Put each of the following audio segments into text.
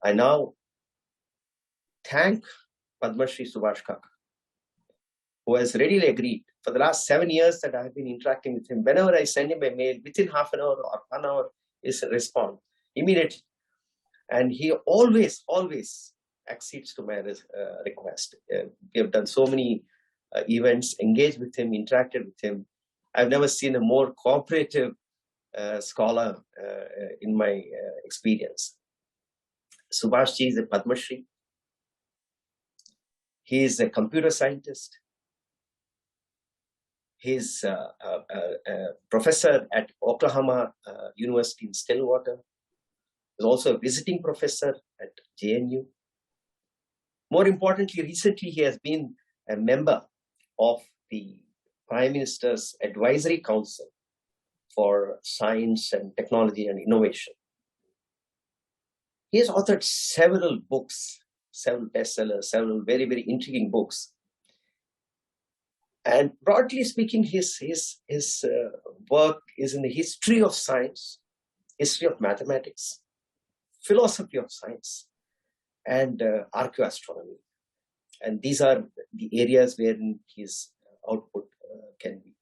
I now thank Padma Shri Subhash Kaka, who has readily agreed. For the last 7 years that I have been interacting with him, whenever I send him a mail, within half an hour or 1 hour, is a response immediately. And he always accedes to my request. We have done so many events, engaged with him, interacted with him. I've never seen a more cooperative scholar in my experience. Subhash ji is a Padma Shri. He is a computer scientist. He's a professor at Oklahoma University in Stillwater. He's also a visiting professor at JNU. More importantly, recently he has been a member of the Prime Minister's Advisory Council for Science and Technology and Innovation. He has authored several books, several bestsellers, several very, very intriguing books. And broadly speaking, his work is in the history of science, history of mathematics, philosophy of science, and archaeoastronomy. And these are the areas wherein his output can be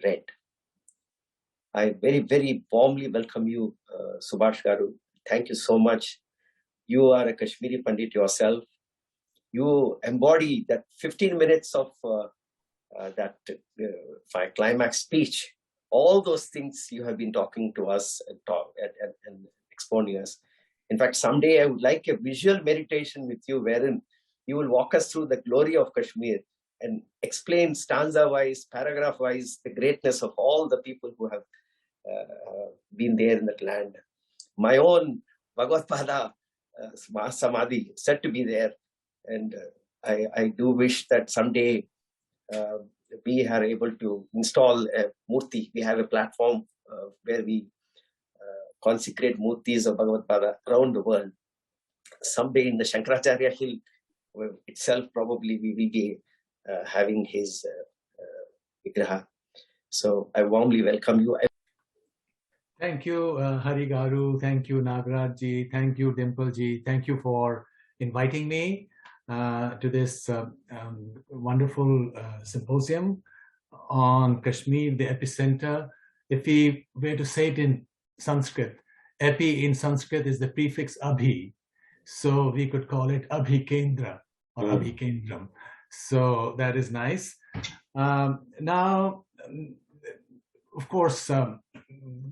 read. I very, very warmly welcome you, Subhash Garu. Thank you so much. You are a Kashmiri Pandit yourself. You embody that 15 minutes of that climax speech. All those things you have been talking to us and expounding us. In fact, someday I would like a visual meditation with you wherein you will walk us through the glory of Kashmir and explain stanza-wise, paragraph-wise, the greatness of all the people who have been there in that land. My own Bhagavad Pada Samadhi said to be there. And I do wish that someday we are able to install a murti. We have a platform where we consecrate murtis of Bhagavad Pada around the world. Someday in the Shankaracharya Hill itself, probably we will be having his vigraha. So I warmly welcome you. Thank you, Hari Garu. Thank you, Nagaraj ji. Thank you, Dimple ji. Thank you for inviting me to this wonderful symposium on Kashmir, the Epicentre. If we were to say it in Sanskrit, epi in Sanskrit is the prefix abhi, so we could call it Abhikendra or Abhikendram. So that is nice. Now, of course,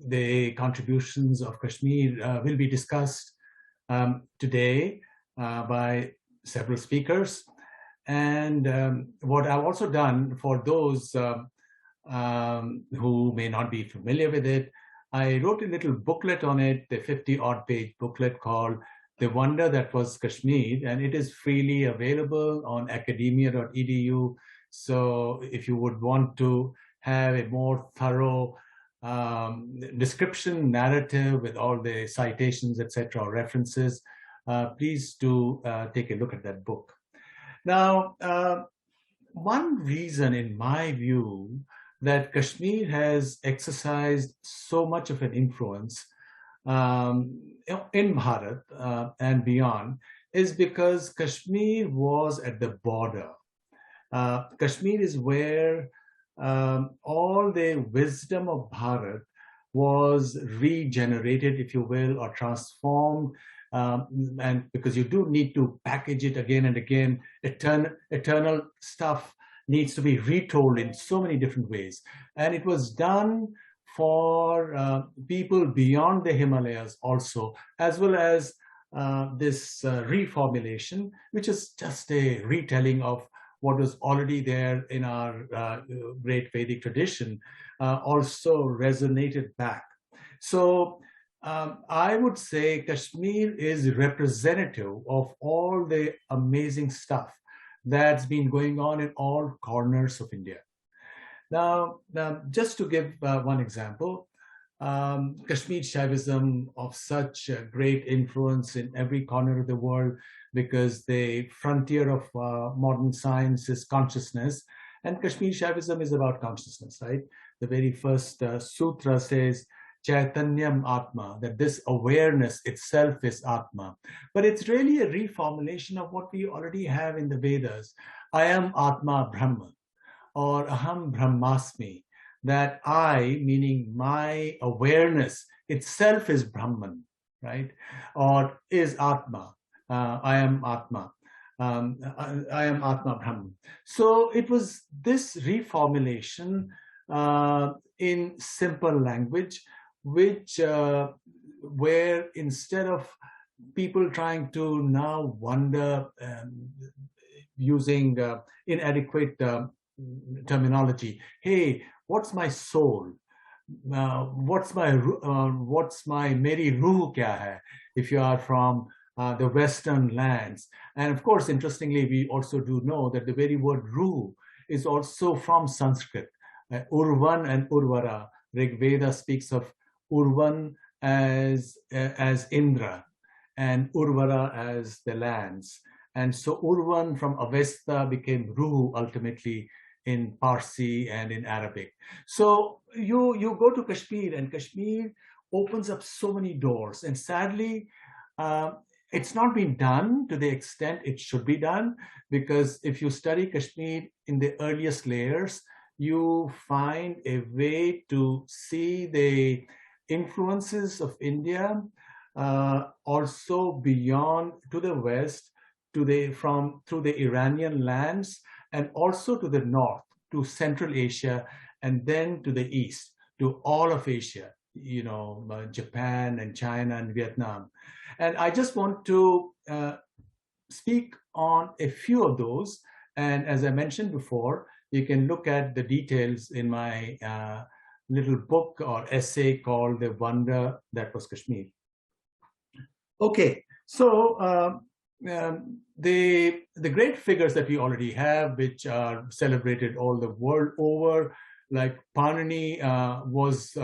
the contributions of Kashmir will be discussed today by several speakers. And what I've also done for those who may not be familiar with it, I wrote a little booklet on it, a 50-odd page booklet called The Wonder That Was Kashmir, and it is freely available on academia.edu. So if you would want to have a more thorough description, narrative with all the citations, etc., references, please do take a look at that book. Now, one reason, in my view, that Kashmir has exercised so much of an influence in Bharat and beyond is because Kashmir was at the border. Kashmir is where all the wisdom of Bharat was regenerated, if you will, or transformed. And because you do need to package it again and again, eternal stuff needs to be retold in so many different ways. And it was done for people beyond the Himalayas also, as well as this reformulation, which is just a retelling of what was already there in our great Vedic tradition, also resonated back. So I would say Kashmir is representative of all the amazing stuff that's been going on in all corners of India. Now just to give one example, Kashmir Shaivism of such great influence in every corner of the world, because the frontier of modern science is consciousness, and Kashmir Shaivism is about consciousness, right? The very first sutra says, Chaitanyam Atma, that this awareness itself is Atma. But it's really a reformulation of what we already have in the Vedas. I am Atma Brahma, or Aham Brahmasmi, that I, meaning my awareness itself is Brahman, right? Or is Atma. I am Atma. I am Atma Brahman. So it was this reformulation in simple language, which where instead of people trying to now wonder using inadequate terminology, hey, what's my soul? What's my meri ruh kya hai? If you are from the Western lands. And of course, interestingly, we also do know that the very word ruh is also from Sanskrit. Urvan and Urvara. Rig Veda speaks of Urvan as Indra and Urvara as the lands. And so Urvan from Avesta became Ruh ultimately in Parsi and in Arabic. So you go to Kashmir, and Kashmir opens up so many doors. And sadly, it's not been done to the extent it should be done, because if you study Kashmir in the earliest layers, you find a way to see the influences of India also beyond to the west, through the Iranian lands, and also to the north, to Central Asia, and then to the east, to all of Asia, Japan and China and Vietnam. And I just want to speak on a few of those. And as I mentioned before, you can look at the details in my little book or essay called The Wonder That Was Kashmir. Okay, so the great figures that we already have, which are celebrated all the world over, like Panini was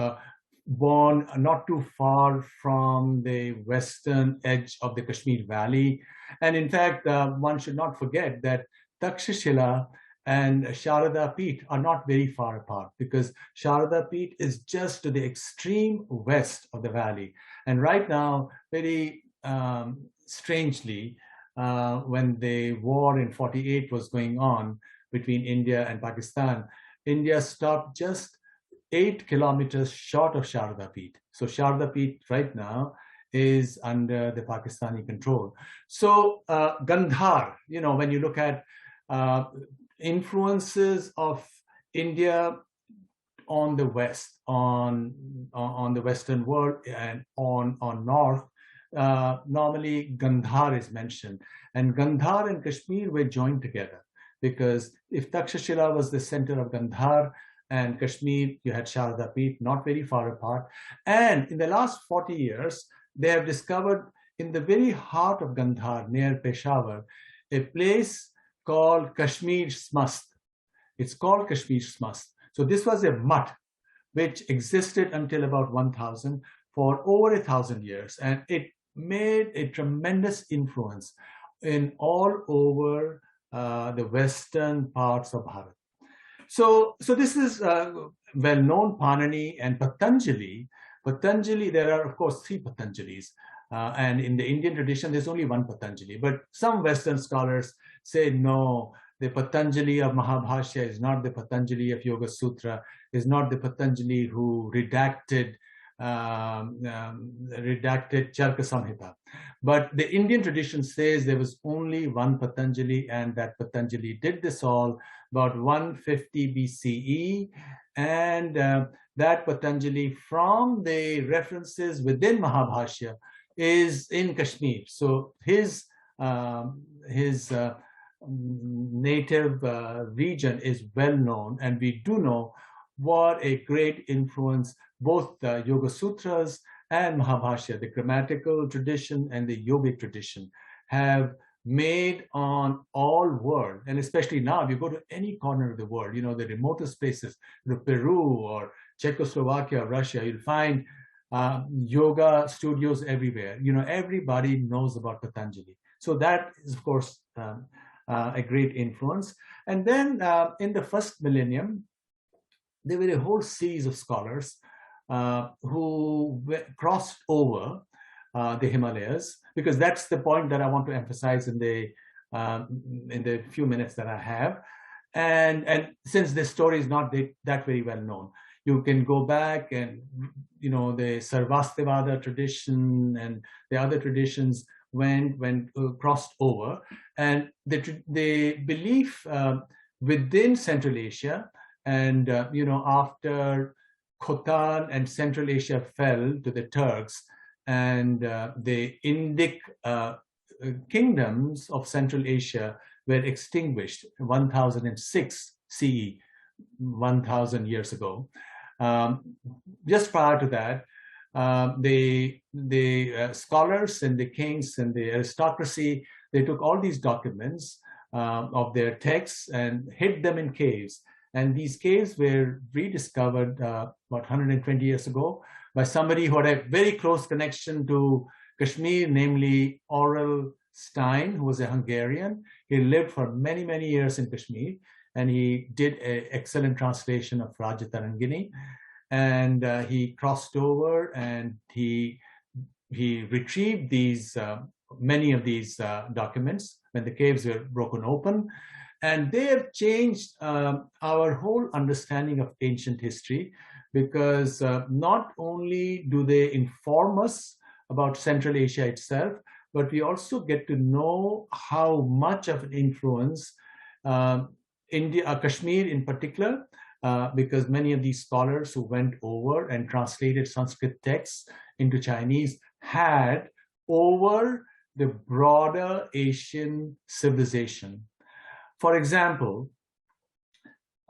born not too far from the western edge of the Kashmir Valley. And in fact, one should not forget that Takshashila and Sharada Peeth are not very far apart, because Sharada Peeth is just to the extreme west of the valley. And right now, very strangely, when the war in 48 was going on between India and Pakistan, India stopped just 8 kilometers short of Sharada Peeth. So Sharada Peeth right now is under the Pakistani control. So Gandhar, when you look at influences of India on the west, on the Western world, and on north, normally Gandhar is mentioned. And Gandhar and Kashmir were joined together, because if Takshashila was the center of Gandhar, and Kashmir, you had Sharada Peeth, not very far apart. And in the last 40 years, they have discovered in the very heart of Gandhar, near Peshawar, a place called Kashmir Smast. It's called Kashmir Smast. So this was a mutt which existed until about 1000 for over 1,000 years. And it made a tremendous influence in all over the western parts of Bharat. So this is well-known, Panini and Patanjali. Patanjali, there are, of course, 3 Patanjalis. And in the Indian tradition, there's only one Patanjali. But some Western scholars say, no, the Patanjali of Mahabhashya is not the Patanjali of Yoga Sutra, is not the Patanjali who redacted Charaka Samhita. But the Indian tradition says there was only one Patanjali, and that Patanjali did this all about 150 BCE. And that Patanjali, from the references within Mahabhashya, is in Kashmir. So his native region is well known, and we do know what a great influence both the Yoga Sutras and Mahabhashya, the grammatical tradition and the yogic tradition, have made on all world. And especially now, if you go to any corner of the world, the remotest places, Peru or Czechoslovakia or Russia, you'll find yoga studios everywhere. Everybody knows about Patanjali. So that is, of course, a great influence. And then in the first millennium, there were a whole series of scholars who crossed over the Himalayas, because that's the point that I want to emphasize in the few minutes that I have. And since this story is not that very well known, you can go back and, the Sarvastivada tradition and the other traditions when crossed over, and the belief within Central Asia, and after Khotan and Central Asia fell to the Turks, and the Indic kingdoms of Central Asia were extinguished 1006 CE, 1000 years ago. Just prior to that, the scholars and the kings and the aristocracy, they took all these documents of their texts and hid them in caves. And these caves were rediscovered about 120 years ago by somebody who had a very close connection to Kashmir, namely Aurel Stein, who was a Hungarian. He lived for many, many years in Kashmir, and he did an excellent translation of Rajatarangini. And he crossed over, and he retrieved many of these documents when the caves were broken open. And they have changed our whole understanding of ancient history, because not only do they inform us about Central Asia itself, but we also get to know how much of an influence Kashmir in particular, because many of these scholars who went over and translated Sanskrit texts into Chinese had over the broader Asian civilization. For example,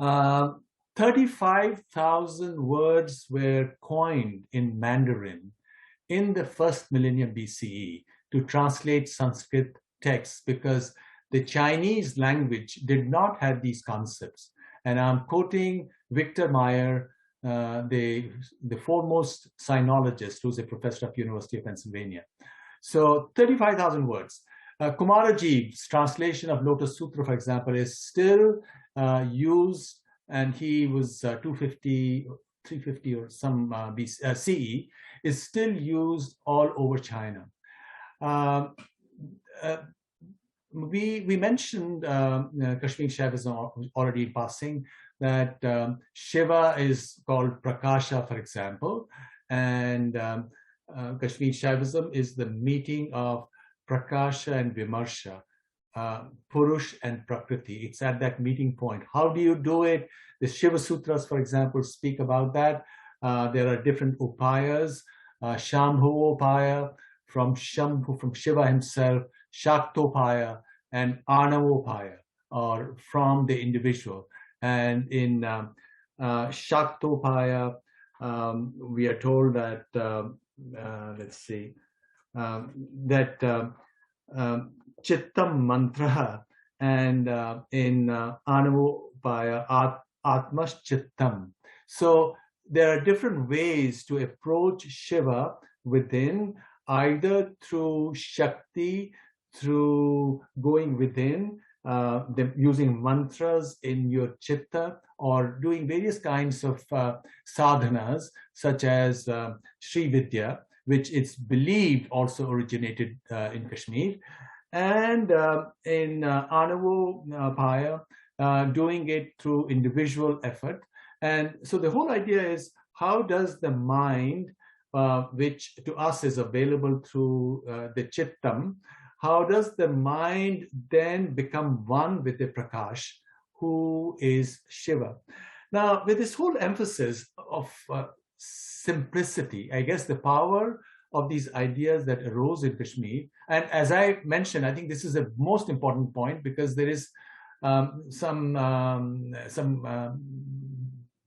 35,000 words were coined in Mandarin in the first millennium BCE to translate Sanskrit texts, because the Chinese language did not have these concepts. And I'm quoting Victor Meyer, the foremost sinologist, who's a professor of University of Pennsylvania. So 35,000 words. Kumaraji's translation of Lotus Sutra, for example, is still used, and he was 250, 350 or some CE, is still used all over China. We mentioned Kashmir Shaivism already in passing, that Shiva is called Prakasha, for example, and Kashmir Shaivism is the meeting of Prakasha and Vimarsha, Purush and Prakriti. It's at that meeting point. How do you do it? The Shiva Sutras, for example, speak about that. There are different upayas, Shambhu Upaya from Shiva himself, Shaktopaya, and Anavopaya, or from the individual. And in Shaktopaya, we are told that, that Chittam Mantra, and in Anavopaya, Atmas Chittam. So there are different ways to approach Shiva within, either through Shakti, through going within, using mantras in your chitta, or doing various kinds of sadhanas, such as Sri Vidya, which it's believed also originated in Kashmir, and in Anavopaya, doing it through individual effort. And so the whole idea is, how does the mind, which to us is available through the Chittam, how does the mind then become one with the Prakash, who is Shiva? Now, with this whole emphasis of simplicity, I guess the power of these ideas that arose in Kashmir, and as I mentioned, I think this is the most important point, because there is some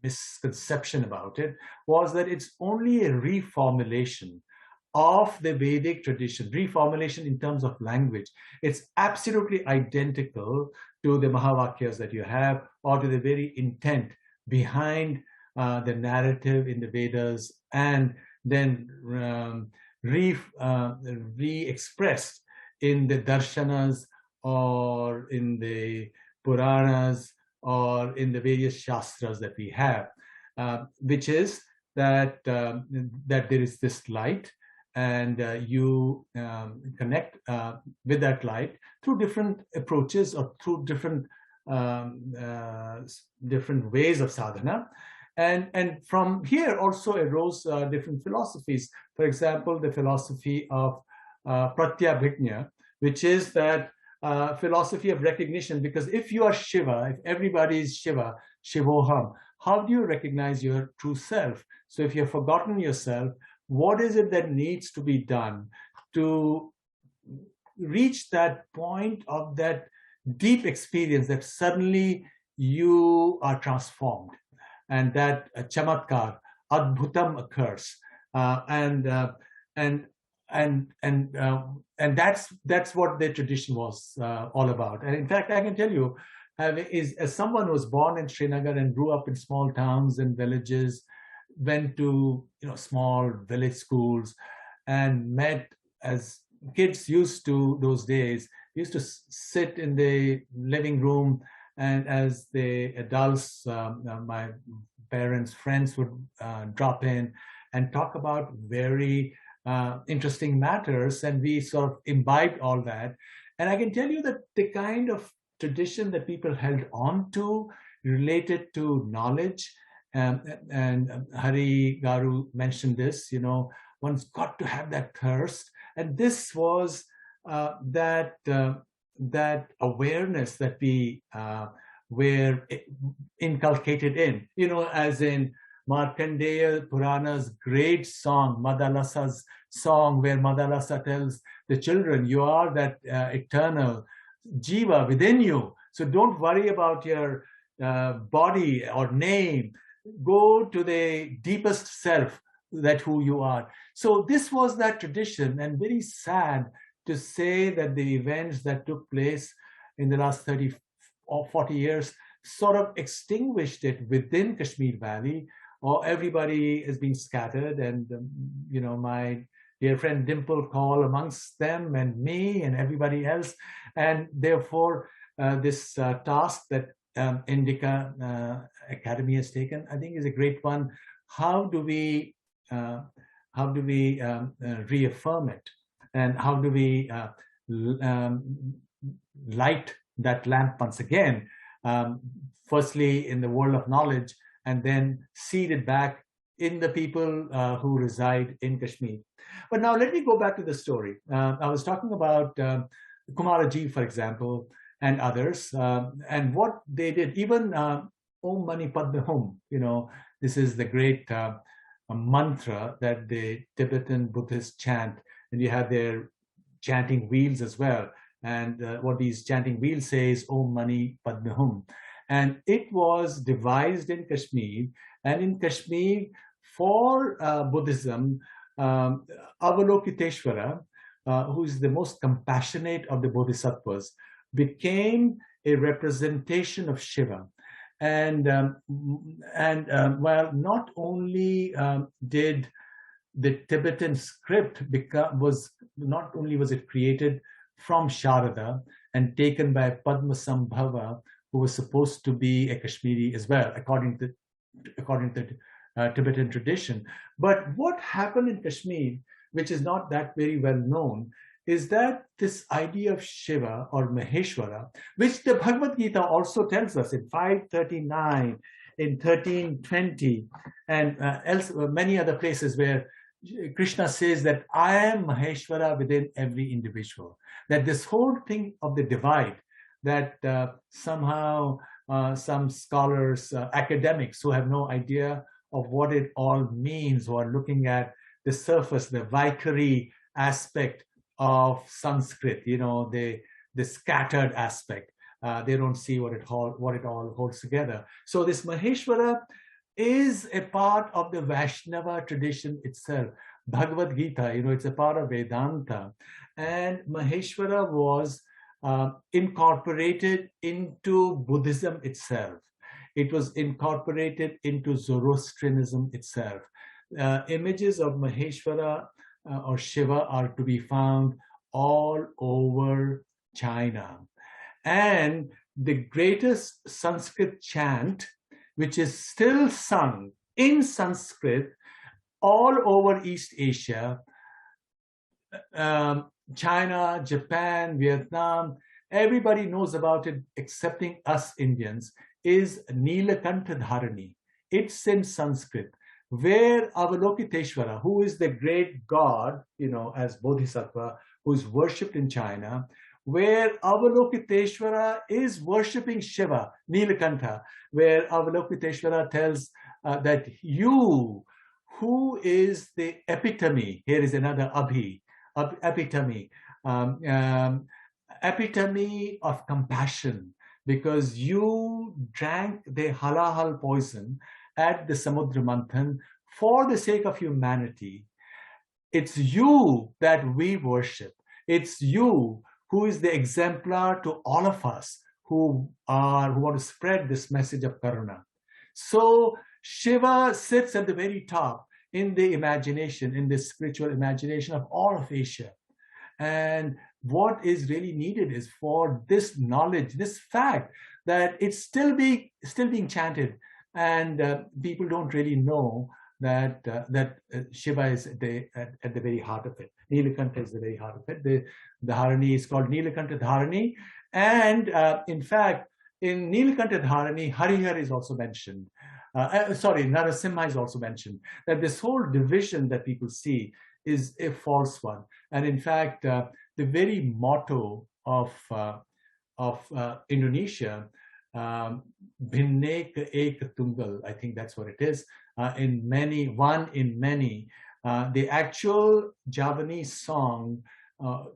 misconception about it, was that it's only a reformulation of the Vedic tradition, reformulation in terms of language. It's absolutely identical to the Mahavakyas that you have, or to the very intent behind the narrative in the Vedas, and then re-expressed in the darshanas, or in the Puranas, or in the various shastras that we have, which is that that there is this light, and you connect with that light through different approaches or through different ways of sadhana. And from here also arose different philosophies. For example, the philosophy of pratyabhijna, which is that philosophy of recognition. Because if you are Shiva, if everybody is Shiva, Shivoham, how do you recognize your true self? So if you've forgotten yourself, what is it that needs to be done to reach that point of that deep experience that suddenly you are transformed, and that chamatkar, adbhutam occurs, and that's what the tradition was all about. And in fact, I can tell you, as someone who was born in Srinagar and grew up in small towns and villages, went to small village schools, and met, as kids used to those days, used to sit in the living room, and as the adults, my parents' friends would drop in and talk about very interesting matters, and we sort of imbibed all that. And I can tell you that the kind of tradition that people held on to related to knowledge, and Hari Garu mentioned this, one's got to have that thirst. And this was that awareness that we were inculcated in, as in Markandeya Purana's great song, Madalasa's song, where Madalasa tells the children, you are that eternal Jiva within you. So don't worry about your body or name. Go to the deepest self, that who you are. So this was that tradition, and very sad to say that the events that took place in the last 30 or 40 years sort of extinguished it within Kashmir Valley, or everybody has been scattered. And, my dear friend Dimple Call amongst them, and me and everybody else. And therefore, this task that Indica Academy has taken, I think, is a great one. How do we reaffirm it, and how do we light that lamp once again, firstly in the world of knowledge, and then seed it back in the people who reside in Kashmir. But now let me go back to the story. I was talking about Kumaraji, for example, and others, and what they did. Even Om Mani Padme Hum, this is the great mantra that the Tibetan Buddhists chant, and you have their chanting wheels as well. And what these chanting wheels say is Om Mani Padme Hum. And it was devised in Kashmir, and in Kashmir for Buddhism, Avalokiteshvara, who is the most compassionate of the bodhisattvas, became a representation of Shiva. And while not only did the Tibetan script not only was it created from Sharada and taken by Padmasambhava, who was supposed to be a Kashmiri as well, according to Tibetan tradition. But what happened in Kashmir, which is not that very well known, is that this idea of Shiva or Maheshwara, which the Bhagavad Gita also tells us in 539, in 1320, and many other places where Krishna says that I am Maheshwara within every individual. That this whole thing of the divide, that somehow some scholars, academics who have no idea of what it all means, who are looking at the surface, the vicary aspect of Sanskrit, the scattered aspect. They don't see what it all holds together. So this Maheshwara is a part of the Vaishnava tradition itself. Bhagavad Gita, it's a part of Vedanta. And Maheshwara was incorporated into Buddhism itself. It was incorporated into Zoroastrianism itself. Images of Maheshwara or Shiva are to be found all over China. And the greatest Sanskrit chant, which is still sung in Sanskrit, all over East Asia, China, Japan, Vietnam, everybody knows about it excepting us Indians, is Nilakantha Dharani. It's in Sanskrit, where Avalokiteshvara, who is the great god, as Bodhisattva, who is worshipped in China, where Avalokiteshvara is worshipping Shiva, Nilakantha, where Avalokiteshvara tells that you, who is the epitome, here is another epitome, epitome of compassion, because you drank the halahal poison at the Samudra Manthan for the sake of humanity. It's you that we worship. It's you who is the exemplar to all of us who want to spread this message of Karuna. So Shiva sits at the very top in the imagination, in the spiritual imagination of all of Asia. And what is really needed is for this knowledge, this fact that it's still being chanted, and people don't really know that Shiva is at the very heart of it. Nilakantha is the very heart of it. The Dharani is called Nilakantha Dharani, and in fact, in Nilakantha Dharani, Harihar is also mentioned. Narasimha is also mentioned. That this whole division that people see is a false one, and in fact, the very motto of Indonesia, Bhinneka Ek Tunggal, I think that's what it is. One in many. The actual Javanese song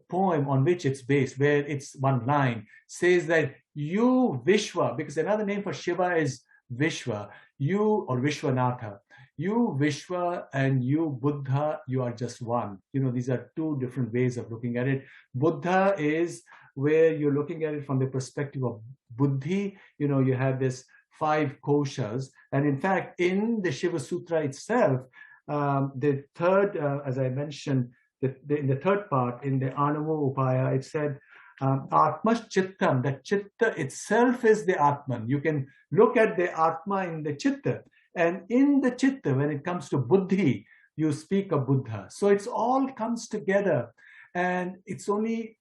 poem on which it's based, where it's one line, says that you Vishwa, because another name for Shiva is Vishwa, you or Vishwanatha, you Vishwa and you Buddha, you are just one. These are two different ways of looking at it. Buddha is where you're looking at it from the perspective of Buddhi. You have this 5 koshas, and in fact, in the Shiva Sutra itself, the third, as I mentioned, in the third part, in the Anavo Upaya, it said, Atmas Chittam, that Chitta itself is the Atman. You can look at the Atma in the Chitta, and in the Chitta, when it comes to Buddhi, you speak of Buddha. So it's all comes together, and it's only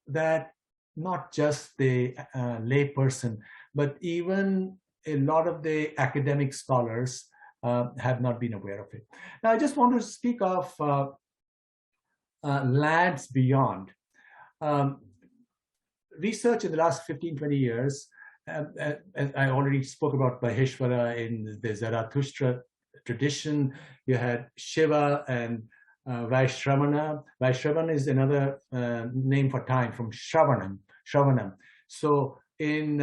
that not just the lay person, but even a lot of the academic scholars have not been aware of it. Now, I just want to speak of lands beyond. Research in the last 15, 20 years, as I already spoke about Maheshwara in the Zarathustra tradition, you had Shiva and Vaishravana. Vaishravana is another name for time from Shravanam. So in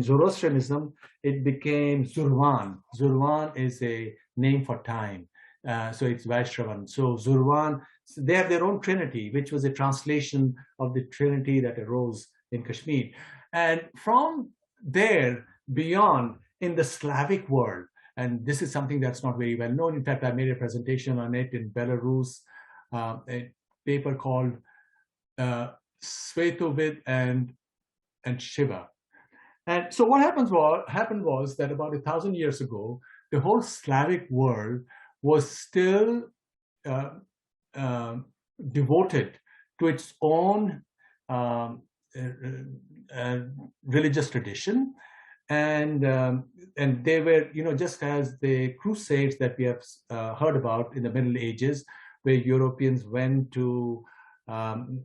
Zoroastrianism, it became Zurvan. Zurvan is a name for time. So it's Vaishravan. So Zurvan, they have their own trinity, which was a translation of the trinity that arose in Kashmir. And from there, beyond, in the Slavic world, and this is something that's not very well known. In fact, I made a presentation on it in Belarus, a paper called Svetovid and Shiva. And so what happened was that about 1,000 years ago, the whole Slavic world was still devoted to its own religious tradition, and they were, just as the Crusades that we have heard about in the Middle Ages, where Europeans went to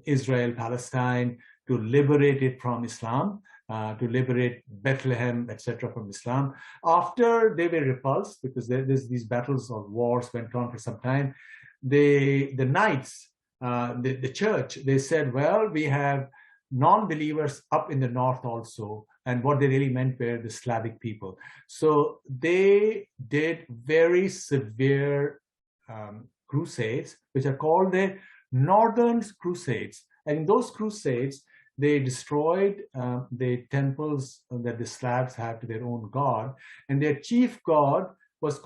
Israel, Palestine, to liberate it from Islam, to liberate Bethlehem, etc., from Islam. After they were repulsed, because these battles or wars went on for some time, the knights, the church, they said, well, we have non-believers up in the north also, and what they really meant were the Slavic people. So they did very severe crusades, which are called the Northern Crusades. And in those crusades, they destroyed the temples that the Slavs had to their own god, and their chief god was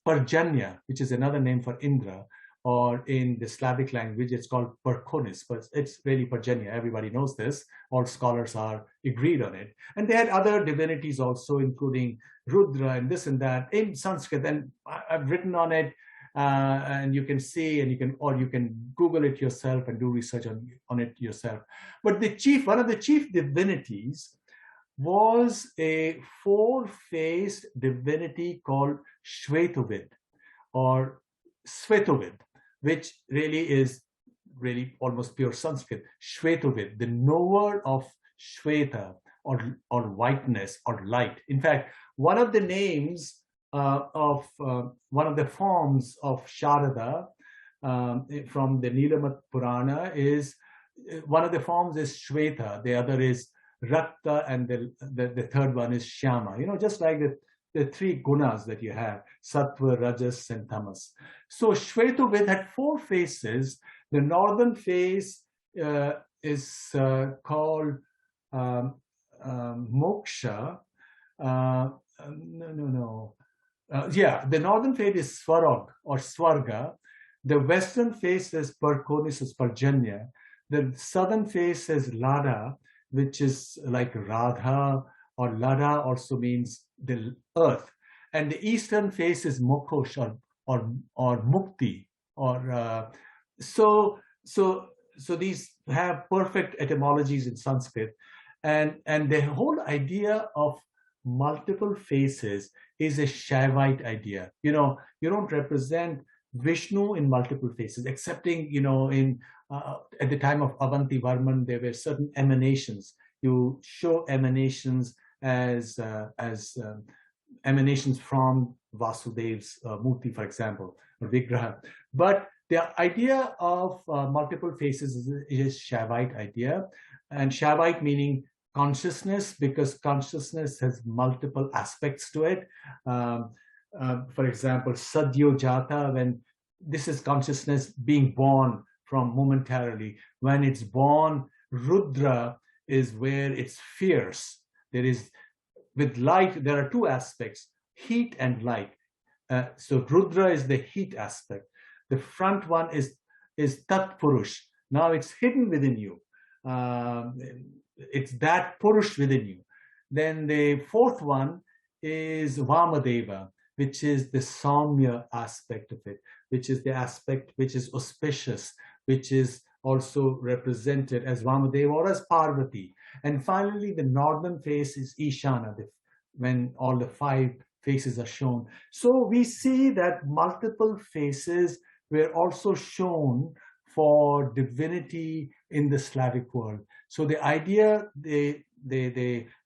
Parjanya, which is another name for Indra, or in the Slavic language, it's called Perkonis, but it's really Pergenia. Everybody knows this. All scholars are agreed on it. And they had other divinities also, including Rudra and this and that in Sanskrit. And I've written on it, and you can see, and you can Google it yourself and do research on it yourself. But one of the chief divinities was a four-faced divinity called Shvetovid or Svetovid, which really is almost pure Sanskrit. Shvetovid, the knower of Shveta, or whiteness or light. In fact, one of the names of one of the forms of Sharada from the Nilama Purana is, one of the forms is Shveta, the other is Rakta, and the third one is Shyama. Just like the three gunas that you have, Sattva, Rajas, and Tamas. So Shvetovid had four faces. The northern face is called Moksha. The northern face is Svarog or Swarga. The western face is Perkonis, is Parjanya. The southern face is Lada, which is like Radha, or Lada also means the earth. And the eastern face is Mokhosh or Mukti. So these have perfect etymologies in Sanskrit. And the whole idea of multiple faces is a Shaivite idea. You don't represent Vishnu in multiple faces, excepting, at the time of Avanti Varman, there were certain emanations. You show emanations as emanations from Vasudev's Murti, for example, or Vigraha. But the idea of multiple faces is Shaivite idea, and Shaivite meaning consciousness, because consciousness has multiple aspects to it. For example, Sadyo Jata, when this is consciousness being born from momentarily. When it's born, Rudra is where it's fierce. With light, there are two aspects, heat and light. So Rudra is the heat aspect. The front one is Tat Purush. Now it's hidden within you. It's that Purush within you. Then the fourth one is Vamadeva, which is the Saumya aspect of it, which is the aspect which is auspicious, which is also represented as Vamadeva or as Parvati. And finally, the northern face is Ishana, when all the five faces are shown. So we see that multiple faces were also shown for divinity in the Slavic world. So the idea, the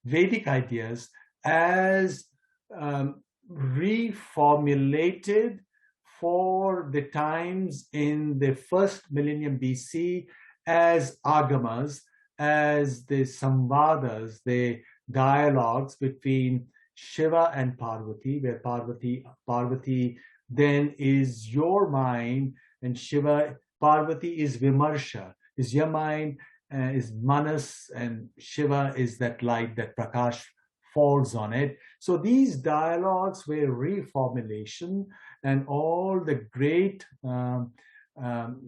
Vedic ideas as reformulated for the times in the first millennium BC as agamas, as the samvadas, the dialogues between Shiva and Parvati, where Parvati then is your mind, and Parvati is Vimarsha, is your mind, is Manas, and Shiva is that light, that Prakash falls on it. So these dialogues were reformulation, and all the great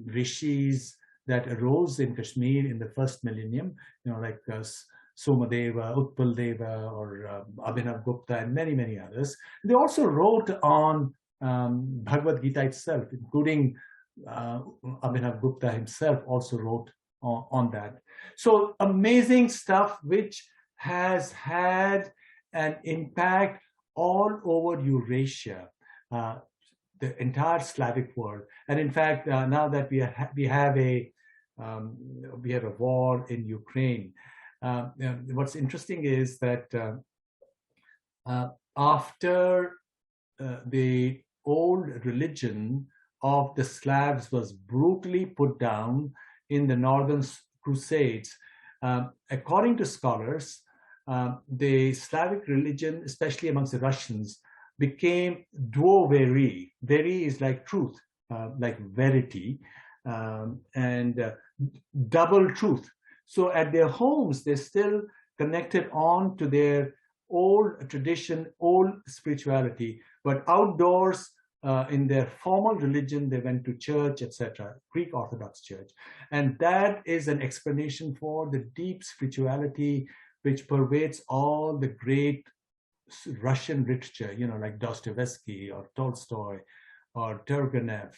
rishis that arose in Kashmir in the first millennium, like Somadeva, Utpaldeva, or Abhinav Gupta, and many, many others. They also wrote on Bhagavad Gita itself, including Abhinav Gupta himself also wrote on that. So amazing stuff which has had an impact all over Eurasia, the entire Slavic world. And in fact, now that we have a war in Ukraine, what's interesting is that after the old religion of the Slavs was brutally put down in the Northern Crusades, according to scholars, the Slavic religion, especially amongst the Russians, became duo-veri. Veri is like truth, like verity, and double truth. So at their homes, they're still connected on to their old tradition, old spirituality, but outdoors, in their formal religion, they went to church, etc., Greek Orthodox Church. And that is an explanation for the deep spirituality which pervades all the great Russian literature, like Dostoevsky or Tolstoy or Turgenev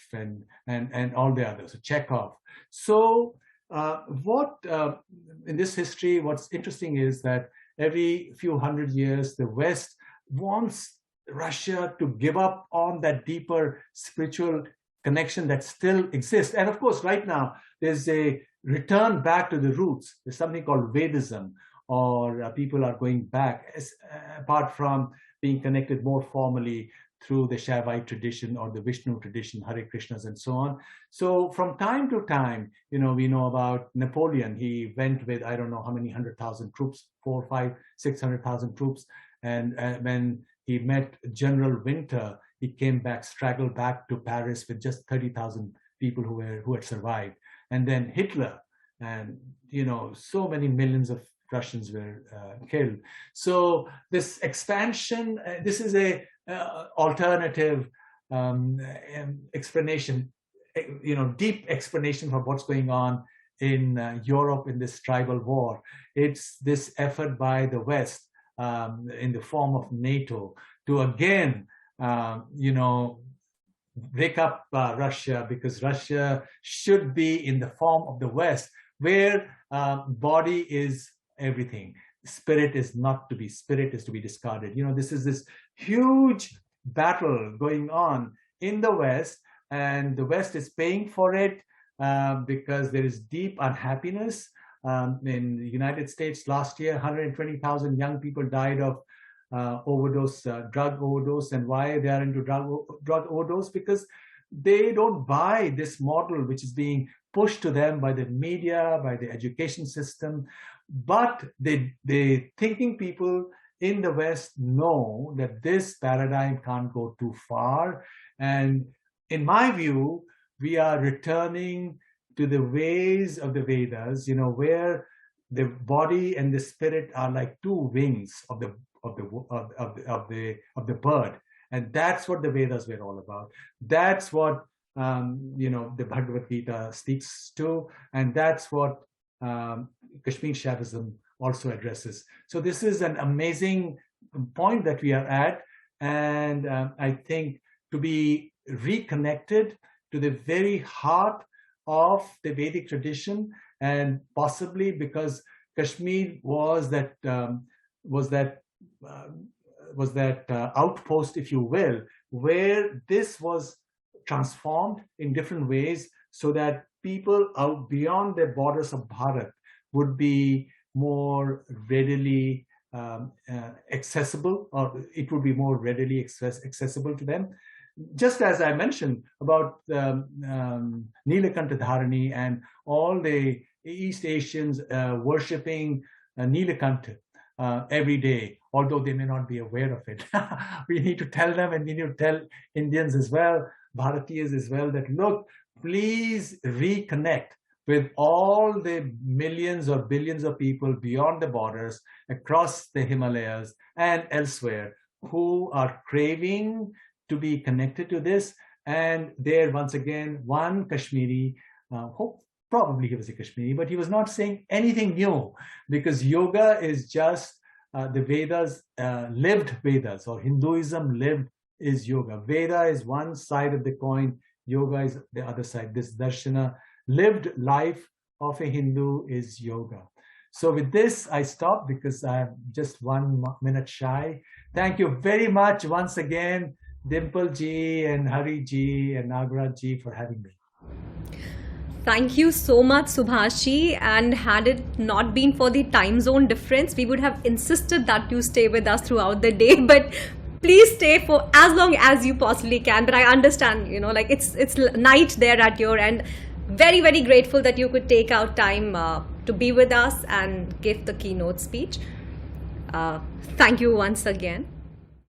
and all the others, Chekhov. So in this history, what's interesting is that every few hundred years, the West wants Russia to give up on that deeper spiritual connection that still exists. And of course, right now, there's a return back to the roots. There's something called Vedism, or people are going back, apart from being connected more formally through the Shaivite tradition or the Vishnu tradition, Hare Krishnas and so on. So from time to time, we know about Napoleon. He went with, I don't know how many 100,000 troops, 400, 500, 600,000 troops. And when he met General Winter, he came back, straggled back to Paris with just 30,000 people who had survived. And then Hitler, and so many millions of Russians were killed. So this expansion, this is a alternative explanation, deep explanation for what's going on in Europe in this tribal war. It's this effort by the West in the form of NATO to again, break up Russia, because Russia should be in the form of the West, where body is everything. Spirit is not to be. Spirit is to be discarded. This is this huge battle going on in the West, and the West is paying for it because there is deep unhappiness. In the United States last year, 120,000 young people died of drug overdose. And why they are into drug overdose? Because they don't buy this model which is being pushed to them by the media, by the education system. But the thinking people in the West know that this paradigm can't go too far. And in my view, we are returning to the ways of the Vedas, where the body and the spirit are like two wings of the bird. And that's what the Vedas were all about. That's what the Bhagavad Gita speaks to, and that's what Kashmir Shaivism also addresses. So this is an amazing point that we are at, and I think to be reconnected to the very heart of the Vedic tradition, and possibly because Kashmir was that outpost, if you will, where this was transformed in different ways, so that people out beyond the borders of Bharat would be more readily accessible, or it would be more readily accessible to them. Just as I mentioned about Nilakanta Dharani and all the East Asians worshipping Nilakanta every day, although they may not be aware of it. We need to tell them, and we need to tell Indians as well, Bharatiyas as well, that look, please reconnect with all the millions or billions of people beyond the borders, across the Himalayas and elsewhere, who are craving to be connected to this. And there, once again, one Kashmiri, probably he was a Kashmiri, but he was not saying anything new, because yoga is just the Vedas, lived Vedas, or Hinduism lived is yoga. Veda is one side of the coin, yoga is the other side. This darshana, lived life of a Hindu, is yoga. So with this, I stop because I'm just 1 minute shy. Thank you very much once again, Dimple ji and Hari ji and Nagaraj ji, for having me. Thank you so much, Subhash ji. And had it not been for the time zone difference, we would have insisted that you stay with us throughout the day. But please stay for as long as you possibly can. But I understand, it's night there at your end. Very, very grateful that you could take out time to be with us and give the keynote speech. Thank you once again.